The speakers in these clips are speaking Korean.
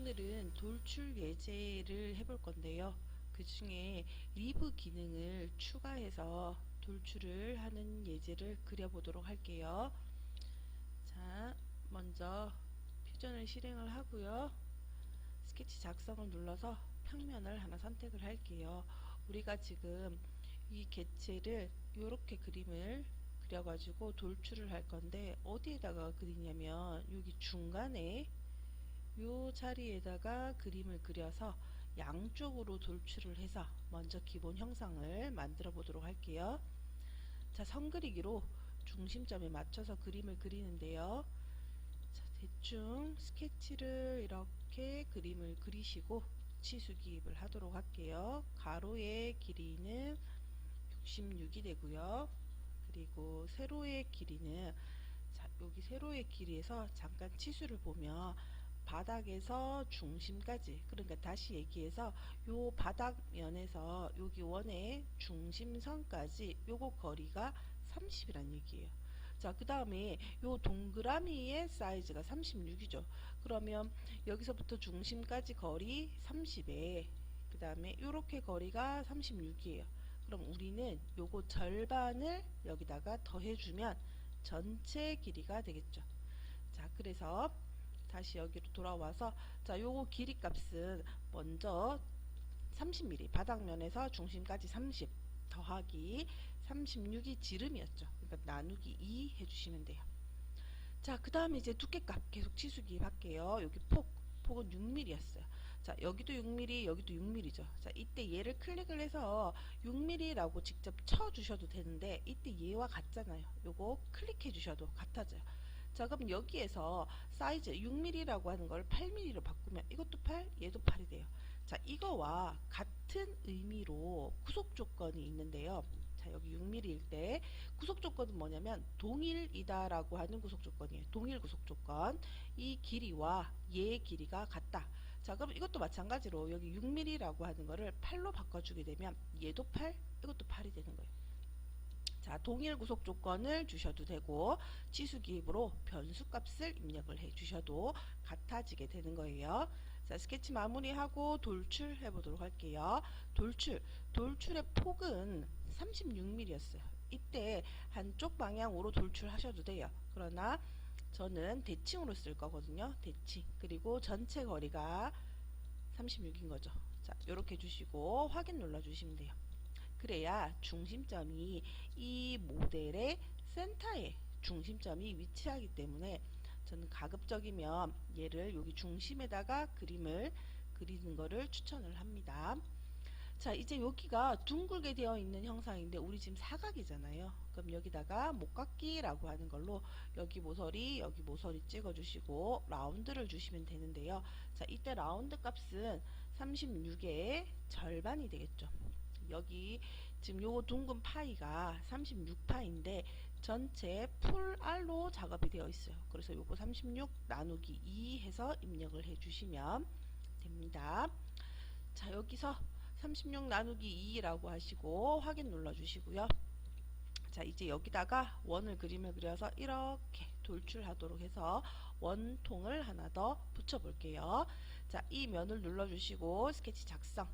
오늘은 돌출 예제를 해볼 건데요. 그 중에 리브 기능을 추가해서 돌출을 하는 예제를 그려보도록 할게요. 자, 먼저 퓨전을 실행을 하고요. 스케치 작성을 눌러서 평면을 하나 선택을 할게요. 우리가 지금 이 객체를 이렇게 그림을 그려가지고 돌출을 할 건데 어디에다가 그리냐면 여기 중간에 요 자리에다가 그림을 그려서 양쪽으로 돌출을 해서 먼저 기본 형상을 만들어 보도록 할게요. 자, 선 그리기로 중심점에 맞춰서 그림을 그리는데요. 자, 대충 스케치를 이렇게 그림을 그리시고 치수 기입을 하도록 할게요. 가로의 길이는 66이 되고요. 그리고 세로의 길이는, 자, 여기 세로의 길이에서 잠깐 치수를 보면 바닥에서 중심까지, 그러니까 다시 얘기해서 요 바닥면에서 여기 원의 중심선까지 요거 거리가 30이란 얘기예요. 자, 그 다음에 요 동그라미의 사이즈가 36이죠. 그러면 여기서부터 중심까지 거리 30에 그 다음에 요렇게 거리가 36이에요. 그럼 우리는 요거 절반을 여기다가 더해주면 전체 길이가 되겠죠. 자, 그래서 다시 여기로 돌아와서, 자, 요거 길이 값은 먼저 30mm, 바닥면에서 중심까지 30 더하기 36이 지름이었죠. 그러니까 나누기 2 해주시면 돼요. 자, 그 다음에 이제 두께값 계속 치수 기입할게요. 여기 폭은 6mm였어요. 자, 여기도 6mm, 여기도 6mm죠. 자, 이때 얘를 클릭을 해서 6mm라고 직접 쳐주셔도 되는데 이때 얘와 같잖아요. 요거 클릭해 주셔도 같아져요. 자, 그럼 여기에서 사이즈 6mm라고 하는 걸 8mm로 바꾸면 이것도 8, 얘도 8이 돼요. 자, 이거와 같은 의미로 구속 조건이 있는데요. 자, 여기 6mm일 때 구속 조건은 뭐냐면 동일이다 라고 하는 구속 조건이에요. 동일 구속 조건. 이 길이와 얘의 길이가 같다. 자, 그럼 이것도 마찬가지로 여기 6mm라고 하는 거를 8로 바꿔주게 되면 얘도 8, 이것도 8이 되는 거예요. 자, 동일 구속 조건을 주셔도 되고 치수 기입으로 변수 값을 입력을 해 주셔도 같아지게 되는 거예요. 자, 스케치 마무리하고 돌출 해보도록 할게요. 돌출의 폭은 36mm였어요. 이때 한쪽 방향으로 돌출하셔도 돼요. 그러나 저는 대칭으로 쓸 거거든요. 대칭. 그리고 전체 거리가 36인 거죠. 자, 이렇게 주시고 확인 눌러 주시면 돼요. 그래야 중심점이 이 모델의 센터에 중심점이 위치하기 때문에 저는 가급적이면 얘를 여기 중심에다가 그림을 그리는 거를 추천을 합니다. 자, 이제 여기가 둥글게 되어 있는 형상인데 우리 지금 사각이잖아요. 그럼 여기다가 목깎기라고 하는 걸로 여기 모서리 찍어 주시고 라운드를 주시면 되는데요. 자, 이때 라운드 값은 36의 절반이 되겠죠. 여기 지금 요거 둥근 파이가 36파인데 전체 풀 R로 작업이 되어 있어요. 그래서 요거 36 나누기 2 해서 입력을 해 주시면 됩니다. 자, 여기서 36 나누기 2라고 하시고 확인 눌러 주시고요. 자, 이제 여기다가 원을 그림을 그려서 이렇게 돌출하도록 해서 원통을 하나 더 붙여 볼게요. 자, 이 면을 눌러 주시고 스케치 작성,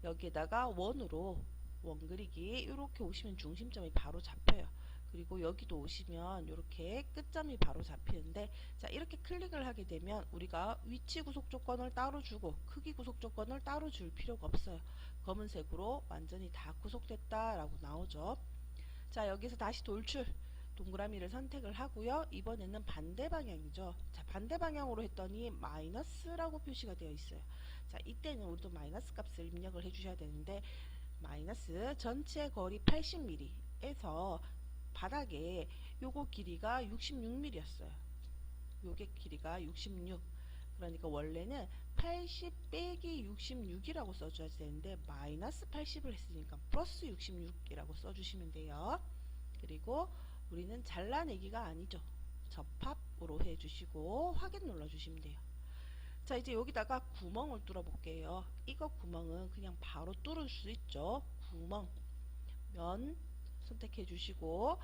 여기에다가 원으로 원 그리기 이렇게 오시면 중심점이 바로 잡혀요. 그리고 여기도 오시면 이렇게 끝점이 바로 잡히는데, 자, 이렇게 클릭을 하게 되면 우리가 위치 구속 조건을 따로 주고 크기 구속 조건을 따로 줄 필요가 없어요. 검은색으로 완전히 다 구속됐다 라고 나오죠. 자, 여기서 다시 돌출 동그라미를 선택을 하고요. 이번에는 반대 방향이죠. 자, 반대 방향으로 했더니 마이너스라고 표시가 되어 있어요. 자, 이때는 우리도 마이너스 값을 입력을 해 주셔야 되는데, 마이너스 전체 거리 80mm에서 바닥에 요거 길이가 66mm였어요. 요게 길이가 66. 그러니까 원래는 80 빼기 66이라고 써줘야 되는데 마이너스 80을 했으니까 플러스 66이라고 써주시면 돼요. 그리고 우리는 잘라내기가 아니죠. 접합으로 해주시고 확인 눌러주시면 돼요. 자, 이제 여기다가 구멍을 뚫어 볼게요. 이거 구멍은 그냥 바로 뚫을 수 있죠. 구멍 면 선택해 주시고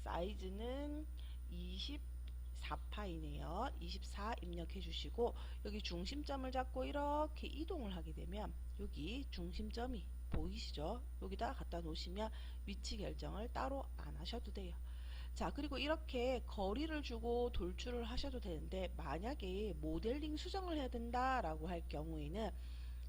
사이즈는 24파이네요. 24 입력해 주시고 여기 중심점을 잡고 이렇게 이동을 하게 되면 여기 중심점이 보이시죠? 여기다 갖다 놓으시면 위치 결정을 따로 안 하셔도 돼요. 자, 그리고 이렇게 거리를 주고 돌출을 하셔도 되는데 만약에 모델링 수정을 해야 된다라고 할 경우에는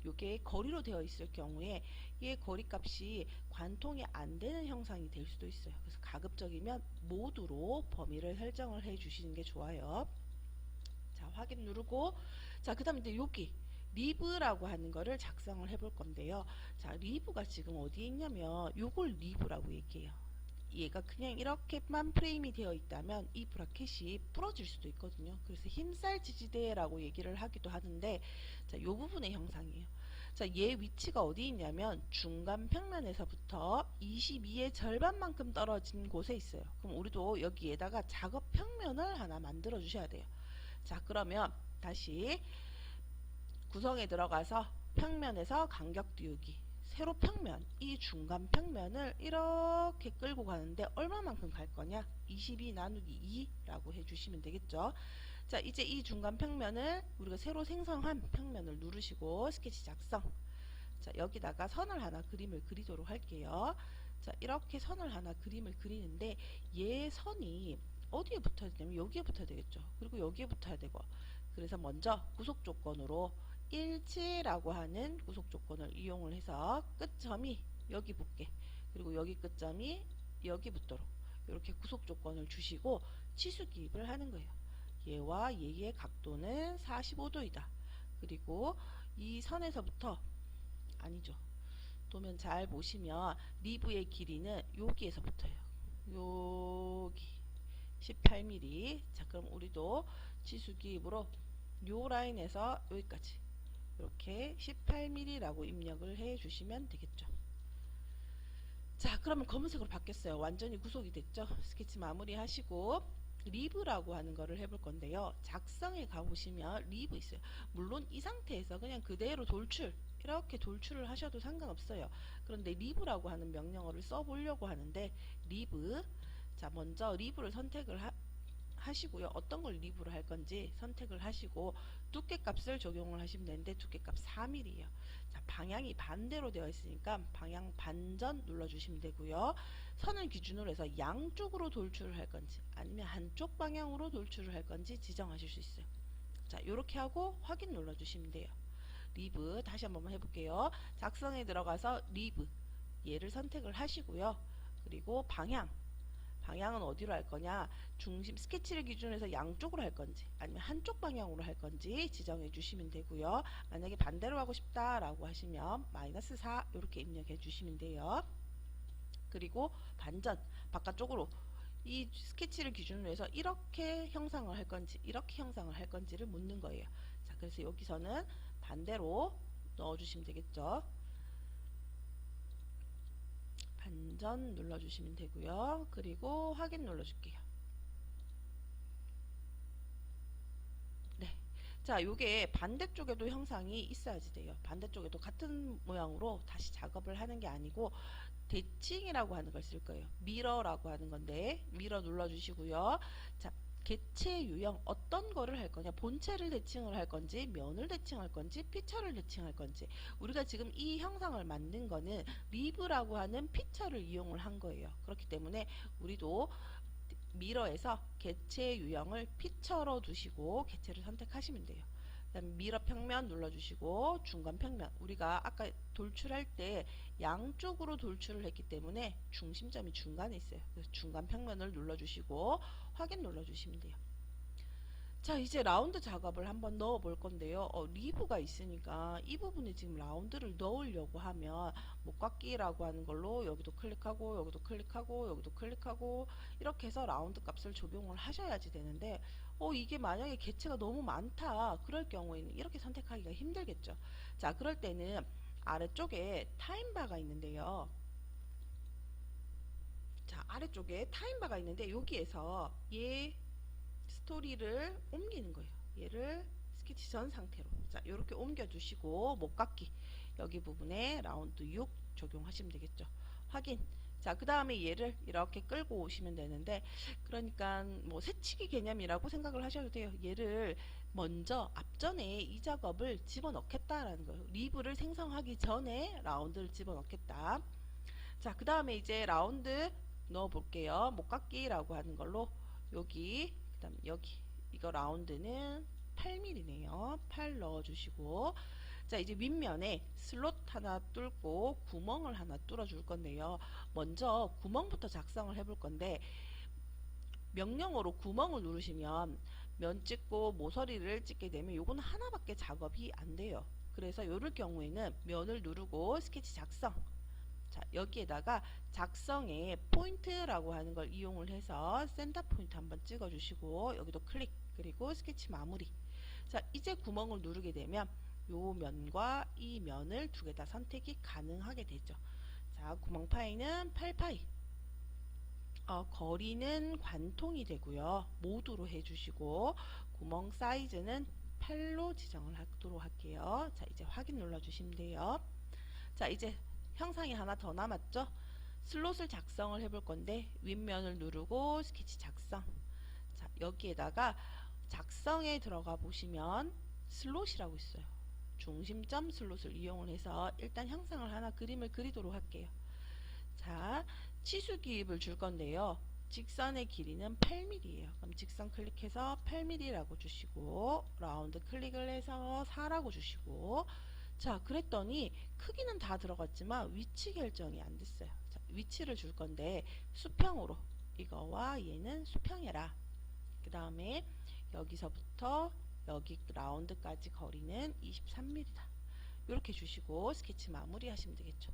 이게 거리로 되어 있을 경우에 이 거리값이 관통이 안 되는 형상이 될 수도 있어요. 그래서 가급적이면 모두로 범위를 설정을 해 주시는 게 좋아요. 자, 확인 누르고, 자, 그 다음에 이제 여기 리브라고 하는 거를 작성을 해 볼 건데요. 자, 리브가 지금 어디에 있냐면 요걸 리브라고 얘기해요. 얘가 그냥 이렇게만 프레임이 되어 있다면 이 브라켓이 부러질 수도 있거든요. 그래서 힘살 지지대라고 얘기를 하기도 하는데, 자, 요 부분의 형상이에요. 자, 얘 위치가 어디 있냐면 중간 평면에서부터 22의 절반만큼 떨어진 곳에 있어요. 그럼 우리도 여기에다가 작업 평면을 하나 만들어 주셔야 돼요. 자, 그러면 다시 구성에 들어가서 평면에서 간격 띄우기, 세로 평면, 이 중간 평면을 이렇게 끌고 가는데 얼마만큼 갈 거냐? 22 나누기 2라고 해주시면 되겠죠. 자, 이제 이 중간 평면을 우리가 새로 생성한 평면을 누르시고 스케치 작성. 자, 여기다가 선을 하나 그림을 그리도록 할게요. 자, 이렇게 선을 하나 그림을 그리는데 얘 선이 어디에 붙어야 되냐면 여기에 붙어야 되겠죠. 그리고 여기에 붙어야 되고, 그래서 먼저 구속 조건으로 일치라고 하는 구속 조건을 이용을 해서 끝점이 여기 붙게, 그리고 여기 끝점이 여기 붙도록 이렇게 구속 조건을 주시고 치수 기입을 하는 거예요. 얘와 얘의 각도는 45도이다. 그리고 이 선에서부터, 아니죠, 도면 잘 보시면 리브의 길이는 여기에서부터요. 여기 18mm. 자, 그럼 우리도 치수 기입으로 요 라인에서 여기까지 이렇게 18mm라고 입력을 해 주시면 되겠죠. 자, 그러면 검은색으로 바뀌었어요. 완전히 구속이 됐죠. 스케치 마무리 하시고 리브라고 하는 거를 해볼 건데요. 작성에 가보시면 리브 있어요. 물론 이 상태에서 그냥 그대로 돌출, 이렇게 돌출을 하셔도 상관없어요. 그런데 리브라고 하는 명령어를 써보려고 하는데, 리브, 자, 먼저 리브를 선택을 하시고요. 어떤 걸 리브로 할 건지 선택을 하시고 두께값을 적용을 하시면 되는데 두께값 4mm예요. 자, 방향이 반대로 되어 있으니까 방향 반전 눌러주시면 되고요. 선을 기준으로 해서 양쪽으로 돌출을 할 건지 아니면 한쪽 방향으로 돌출을 할 건지 지정하실 수 있어요. 자, 이렇게 하고 확인 눌러주시면 돼요. 리브 다시 한번 해볼게요. 작성에 들어가서 리브, 얘를 선택을 하시고요. 그리고 방향은 어디로 할 거냐, 중심 스케치를 기준으로 해서 양쪽으로 할 건지 아니면 한쪽 방향으로 할 건지 지정해 주시면 되고요. 만약에 반대로 하고 싶다라고 하시면 -4 이렇게 입력해 주시면 돼요. 그리고 반전, 바깥쪽으로 이 스케치를 기준으로 해서 이렇게 형상을 할 건지 이렇게 형상을 할 건지를 묻는 거예요. 자, 그래서 여기서는 반대로 넣어 주시면 되겠죠. 반전 눌러주시면 되고요. 그리고 확인 눌러줄게요. 네. 자, 요게 반대쪽에도 형상이 있어야지 돼요. 반대쪽에도 같은 모양으로 다시 작업을 하는 게 아니고 대칭이라고 하는 걸 쓸 거예요. 미러라고 하는 건데 미러 눌러주시고요. 자, 개체 유형 어떤 거를 할 거냐, 본체를 대칭을 할 건지 면을 대칭할 건지 피처를 대칭할 건지. 우리가 지금 이 형상을 만든 거는 리브라고 하는 피처를 이용을 한 거예요. 그렇기 때문에 우리도 미러에서 개체 유형을 피처로 두시고 개체를 선택하시면 돼요. 그다음에 미러 평면 눌러주시고 중간 평면, 우리가 아까 돌출할 때 양쪽으로 돌출을 했기 때문에 중심점이 중간에 있어요. 그래서 중간 평면을 눌러주시고 확인 눌러주시면 돼요. 자, 이제 라운드 작업을 한번 넣어 볼 건데요. 리브가 있으니까 이 부분에 지금 라운드를 넣으려고 하면 목깎기라고 하는 걸로 여기도 클릭하고 여기도 클릭하고 여기도 클릭하고 이렇게 해서 라운드 값을 적용을 하셔야지 되는데, 이게 만약에 개체가 너무 많다 그럴 경우에는 이렇게 선택하기가 힘들겠죠. 자, 그럴 때는 아래쪽에 타임바가 있는데요. 자, 아래쪽에 타임바가 있는데 여기에서 얘 스토리를 옮기는 거예요. 얘를 스케치 전 상태로, 자, 이렇게 옮겨 주시고 목깎기 여기 부분에 라운드 6 적용하시면 되겠죠. 확인. 자, 그 다음에 얘를 이렇게 끌고 오시면 되는데, 그러니까 뭐 새치기 개념이라고 생각을 하셔도 돼요. 얘를 먼저 앞전에 이 작업을 집어넣겠다라는 거예요. 리브를 생성하기 전에 라운드를 집어넣겠다. 자, 그 다음에 이제 라운드 넣어 볼게요. 목깎이라고 하는 걸로 여기, 그 다음 여기, 이거 라운드는 8mm네요. 8 넣어 주시고, 자, 이제 윗면에 슬롯 하나 뚫고 구멍을 하나 뚫어 줄 건데요. 먼저 구멍부터 작성을 해볼 건데, 명령어로 구멍을 누르시면 면 찍고 모서리를 찍게 되면 요거는 하나밖에 작업이 안 돼요. 그래서 요럴 경우에는 면을 누르고 스케치 작성. 자, 여기에다가 작성에 포인트라고 하는 걸 이용을 해서 센터 포인트 한번 찍어 주시고, 여기도 클릭, 그리고 스케치 마무리. 자, 이제 구멍을 누르게 되면 요 면과 이 면을 두 개 다 선택이 가능하게 되죠. 자, 구멍 파이는 8파이, 거리는 관통이 되고요. 모두로 해주시고, 구멍 사이즈는 8로 지정을 하도록 할게요. 자, 이제 확인 눌러주시면 돼요. 자, 이제 형상이 하나 더 남았죠. 슬롯을 작성을 해볼 건데, 윗면을 누르고 스케치 작성. 자, 여기에다가 작성에 들어가 보시면 슬롯이라고 있어요. 중심점 슬롯을 이용을 해서 일단 형상을 하나 그림을 그리도록 할게요. 자, 치수 기입을 줄 건데요. 직선의 길이는 8mm예요. 그럼 직선 클릭해서 8mm라고 주시고, 라운드 클릭을 해서 4라고 주시고, 자, 그랬더니 크기는 다 들어갔지만 위치 결정이 안 됐어요. 자, 위치를 줄 건데 수평으로, 이거와 얘는 수평해라. 그 다음에 여기서부터 여기 라운드까지 거리는 23mm다. 이렇게 주시고 스케치 마무리 하시면 되겠죠.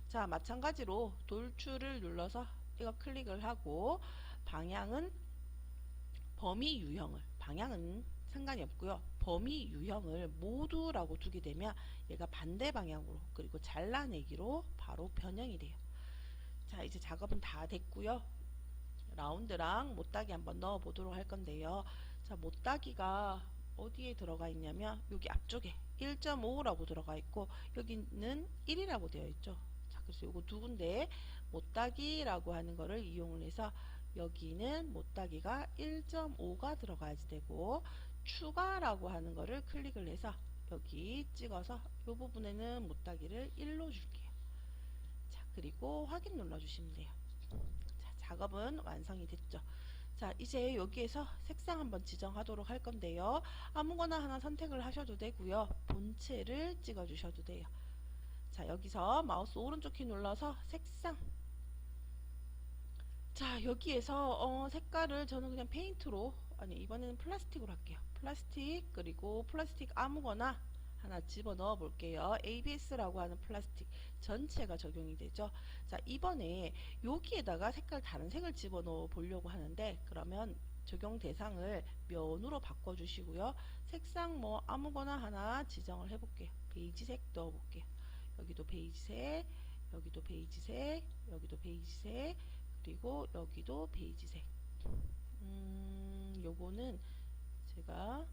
자, 마찬가지로 돌출을 눌러서 이거 클릭을 하고, 방향은 범위 유형을, 방향은 상관이 없고요. 범위 유형을 모두라고 두게 되면 얘가 반대 방향으로, 그리고 잘라내기로 바로 변형이 돼요. 자, 이제 작업은 다 됐고요. 라운드랑 못따기 한번 넣어 보도록 할 건데요. 자, 못따기가 어디에 들어가 있냐면 여기 앞쪽에 1.5라고 들어가 있고, 여기는 1이라고 되어 있죠. 자, 그래서 요거 두 군데 못따기라고 하는 거를 이용을 해서 여기는 못따기가 1.5가 들어가야지 되고, 추가라고 하는 거를 클릭을 해서 여기 찍어서 이 부분에는 못따기를 1로 줄게요. 자, 그리고 확인 눌러주시면 돼요. 자, 작업은 완성이 됐죠. 자, 이제 여기에서 색상 한번 지정하도록 할 건데요. 아무거나 하나 선택을 하셔도 되고요. 본체를 찍어 주셔도 돼요. 자, 여기서 마우스 오른쪽 키 눌러서 색상. 자, 여기에서 색깔을 저는 그냥 페인트로, 아니 이번에는 플라스틱으로 할게요. 플라스틱, 그리고 플라스틱 아무거나 하나 집어 넣어 볼게요. ABS라고 하는 플라스틱 전체가 적용이 되죠. 자, 이번에 여기에다가 색깔 다른 색을 집어 넣어 보려고 하는데, 그러면 적용 대상을 면으로 바꿔 주시고요. 색상 뭐 아무거나 하나 지정을 해 볼게요. 베이지색 넣어 볼게요. 여기도 베이지색, 여기도 베이지색, 여기도 베이지색, 그리고 여기도 베이지색. 요거는 제가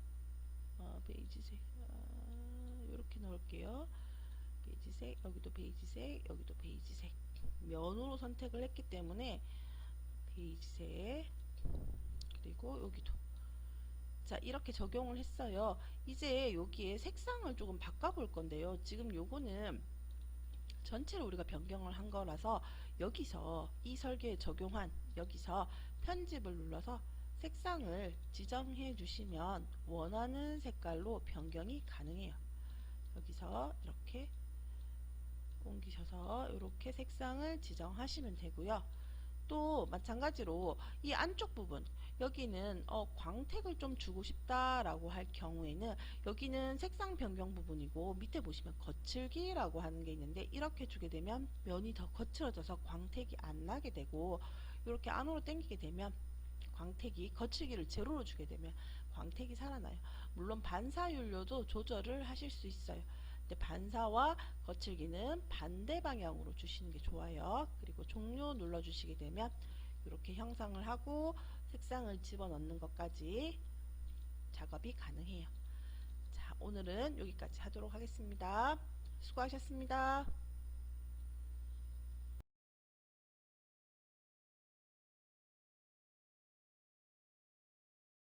베이지색 이렇게 넣을게요. 베이지색, 여기도 베이지색, 여기도 베이지색. 면으로 선택을 했기 때문에 베이지색, 그리고 여기도. 자, 이렇게 적용을 했어요. 이제 여기에 색상을 조금 바꿔볼 건데요. 지금 요거는 전체를 우리가 변경을 한 거라서 여기서 이 설계에 적용한, 여기서 편집을 눌러서 색상을 지정해 주시면 원하는 색깔로 변경이 가능해요. 여기서 이렇게 옮기셔서 이렇게 색상을 지정하시면 되고요. 또 마찬가지로 이 안쪽 부분, 여기는 광택을 좀 주고 싶다라고 할 경우에는 여기는 색상 변경 부분이고, 밑에 보시면 거칠기라고 하는 게 있는데, 이렇게 주게 되면 면이 더 거칠어져서 광택이 안 나게 되고, 이렇게 안으로 당기게 되면 광택이, 거칠기를 제로로 주게 되면 광택이 살아나요. 물론 반사율료도 조절을 하실 수 있어요. 근데 반사와 거칠기는 반대 방향으로 주시는 게 좋아요. 그리고 종료 눌러 주시게 되면 이렇게 형상을 하고 색상을 집어넣는 것까지 작업이 가능해요. 자, 오늘은 여기까지 하도록 하겠습니다. 수고하셨습니다.